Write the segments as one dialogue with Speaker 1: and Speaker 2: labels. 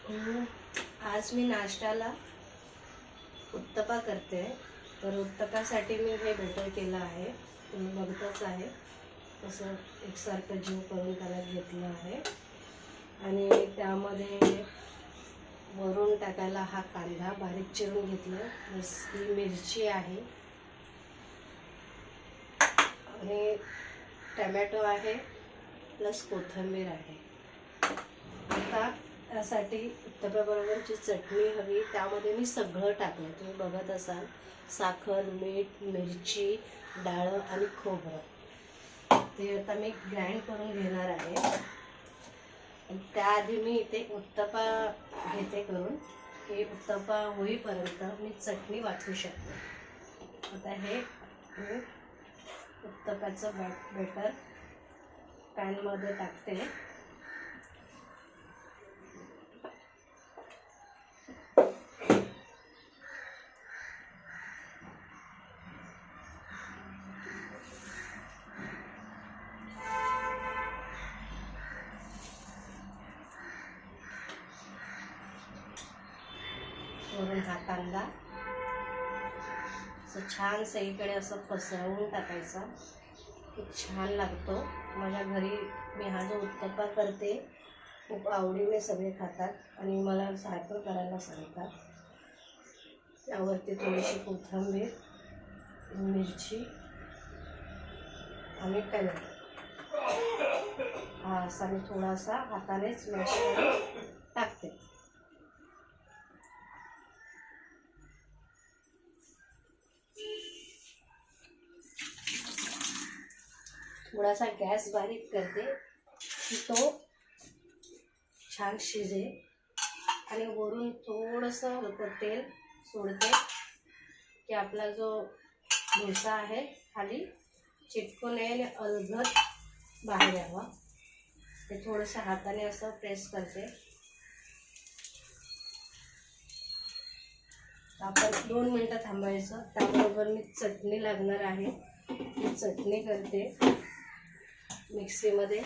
Speaker 1: आज मी नाश्त्याला उत्तपा करते. तर उत्तपासाठी मी हे बेटर केलं आहे, तुम्ही बघतच आहे तसं एकसारखं जीव करून त्याला घेतलं आहे. आणि त्यामध्ये वरून टाकायला हा कांदा बारीक चिरून घेतला, ही मिरची आहे आणि टमॅटो आहे प्लस कोथिंबीर आहे. आता त्यासाठी उत्तप्याबरोबरची चटणी हवी, त्यामध्ये मी सगळं टाकलं, तुम्ही बघत असाल. साखर, मीठ, मिरची, डाळ आणि खोबरं ते आता मी ग्राइंड करून घेणार आहे. त्याआधी मी इथे उत्तपा घेते करून, हे उत्तपा होईपर्यंत मी चटणी वाटू शकते. आता हे उत्तप्याचं बेटर पॅनमध्ये टाकते. वरून हा कांदा असं छान सगळीकडे असं पसरवून टाकायचा, खूप छान लागतो. माझ्या घरी मी हा जो उत्तप्पा करते खूप आवडीने सगळे खातात आणि मला सारखं करायला सांगतात. त्यावरती थोडीशी कोथिंबीर, मिरची आणि टमॅटो हा असा मी थोडासा हातानेच मॅश करून टाकते. थोडासा गॅस बारीक करते की तो छान शिजेल आणि वरून थोडंसं तेल सोडते की आपला जो डोसा आहे खाली चिटकून नये आणि अलगद बाहेर यावा. ते थोडंसं हाताने असं प्रेस करते. आपण 2 मिनटं थांबायचं. त्याबरोबर मी चटणी लागणार आहे, ती चटणी करते मिक्सीमध्ये.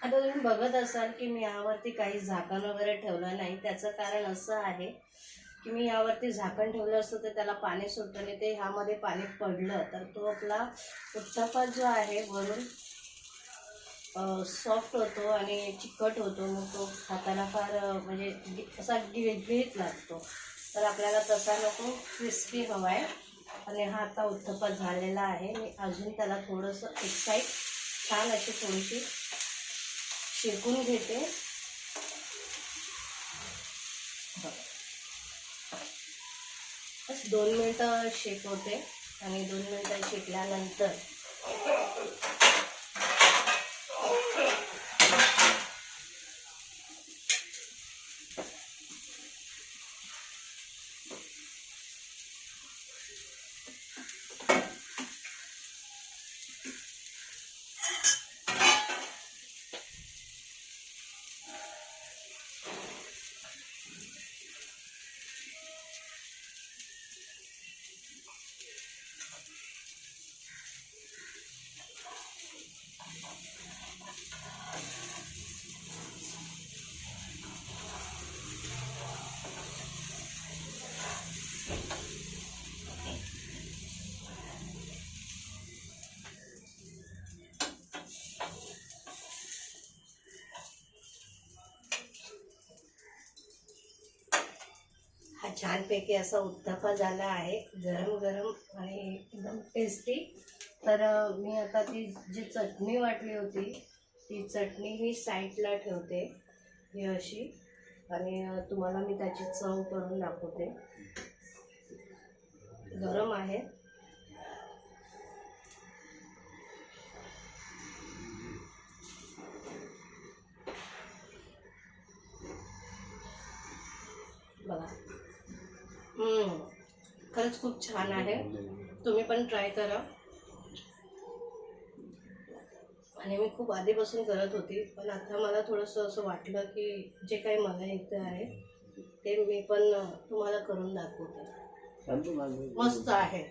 Speaker 1: आता तुम्ही बघत असाल की मी यावरती काही झाकण वगैरे ठेवलं नाही. त्याचं कारण असं आहे की मी यावरती झाकण ठेवलं असतं तर त्याला पाणी सुटतं आणि ते ह्यामध्ये पाणी पडलं तर तो आपला उत्तप्पा जो आहे वरून सॉफ्ट होतो आणि चिकट होतो. मग तो खाताना फार म्हणजे असा गिळगिळीत लागतो. तर आपल्याला तसा नको, क्रिस्पी हवा आहे. आणि हा आता उत्तप्पा झालेला आहे. मी अजून त्याला थोडंसं एक साईड छान अशी थोडीशी शेकून घेते. बस 2 मिनटं शेकवते आणि 2 मिनटं शेकल्यानंतर छानपैकी असा उत्तप्पा झाला आहे, गरम गरम आणि एकदम टेस्टी. तर मी आता ती जी चटणी वाटली होती ती चटणी मी साईडला ठेवते ही अशी, आणि तुम्हाला मी त्याची चव करून दाखवते. गरम आहे. बघा, खरंच खूप छान आहे. तुम्ही पण ट्राय करा. आणि मी खूप आधीपासून करत होती, पण आता मला थोडंसं असं वाटलं की जे काही मला येतं आहे ते मी पण तुम्हाला करून दाखवते. मस्त आहे.